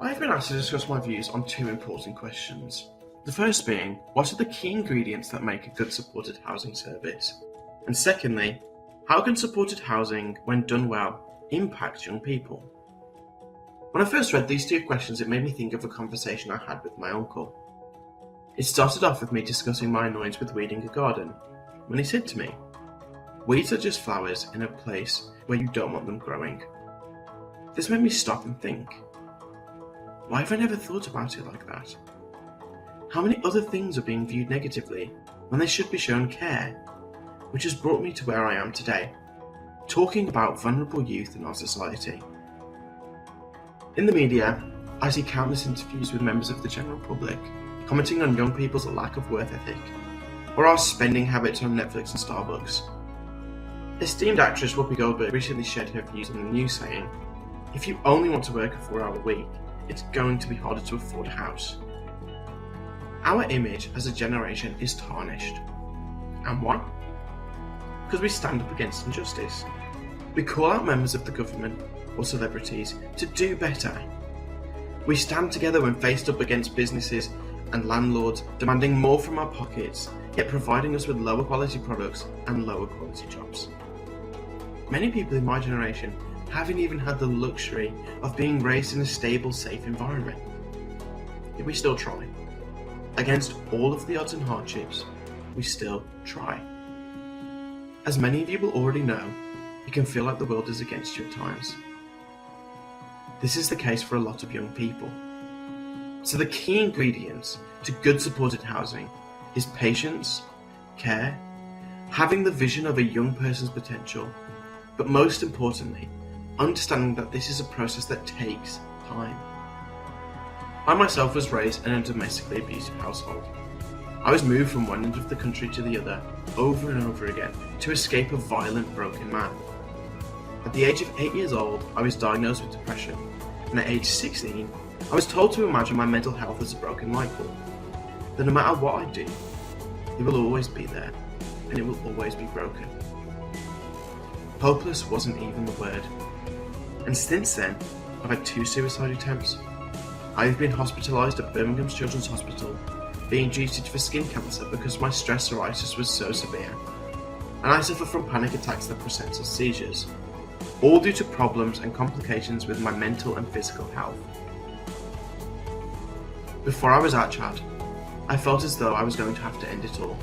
I've been asked to discuss my views on two important questions. The first being, what are the key ingredients that make a good supported housing service? And secondly, how can supported housing, when done well, impact young people? When I first read these two questions, it made me think of a conversation I had with my uncle. It started off with me discussing my annoyance with weeding a garden, when he said to me, "Weeds are just flowers in a place where you don't want them growing." This made me stop and think, why have I never thought about it like that? How many other things are being viewed negatively when they should be shown care? Which has brought me to where I am today, talking about vulnerable youth in our society. In the media, I see countless interviews with members of the general public commenting on young people's lack of work ethic, or our spending habits on Netflix and Starbucks. Esteemed actress Whoopi Goldberg recently shared her views on the news, saying, "If you only want to work a 4-hour week, it's going to be harder to afford a house." Our image as a generation is tarnished. And why? Because we stand up against injustice. We call out members of the government or celebrities to do better. We stand together when faced up against businesses and landlords demanding more from our pockets, yet providing us with lower quality products and lower quality jobs. Many people in my generation haven't even had the luxury of being raised in a stable, safe environment. Yet we still try. Against all of the odds and hardships, we still try. As many of you will already know, you can feel like the world is against you at times. This is the case for a lot of young people. So the key ingredients to good supported housing is patience, care, having the vision of a young person's potential, but most importantly, understanding that this is a process that takes time. I myself was raised in a domestically abusive household. I was moved from one end of the country to the other over and over again to escape a violent, broken man. At the age of 8 years old, I was diagnosed with depression, and at age 16, I was told to imagine my mental health as a broken light bulb, that no matter what I do, it will always be there, and it will always be broken. Hopeless wasn't even the word. And since then, I've had 2 suicide attempts. I've been hospitalised at Birmingham's Children's Hospital, being treated for skin cancer because my stress psoriasis was so severe. And I suffer from panic attacks that present as seizures, all due to problems and complications with my mental and physical health. Before I was at CHADD, I felt as though I was going to have to end it all.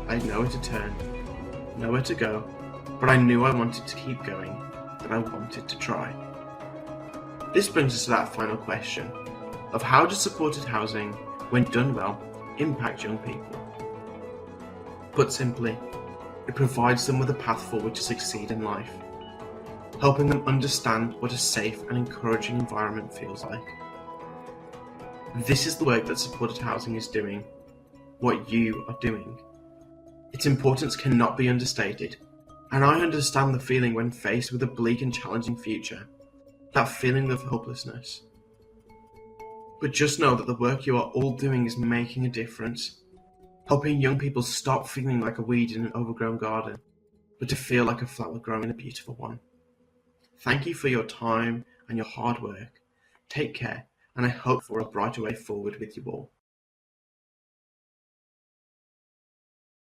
I had nowhere to turn, nowhere to go, but I knew I wanted to keep going, that I wanted to try. This brings us to that final question of how does supported housing, when done well, impact young people? Put simply, it provides them with a path forward to succeed in life, helping them understand what a safe and encouraging environment feels like. This is the work that supported housing is doing, what you are doing. Its importance cannot be understated, and I understand the feeling when faced with a bleak and challenging future, that feeling of hopelessness. But just know that the work you are all doing is making a difference, helping young people stop feeling like a weed in an overgrown garden, but to feel like a flower growing in a beautiful one. Thank you for your time and your hard work. Take care, and I hope for a brighter way forward with you all.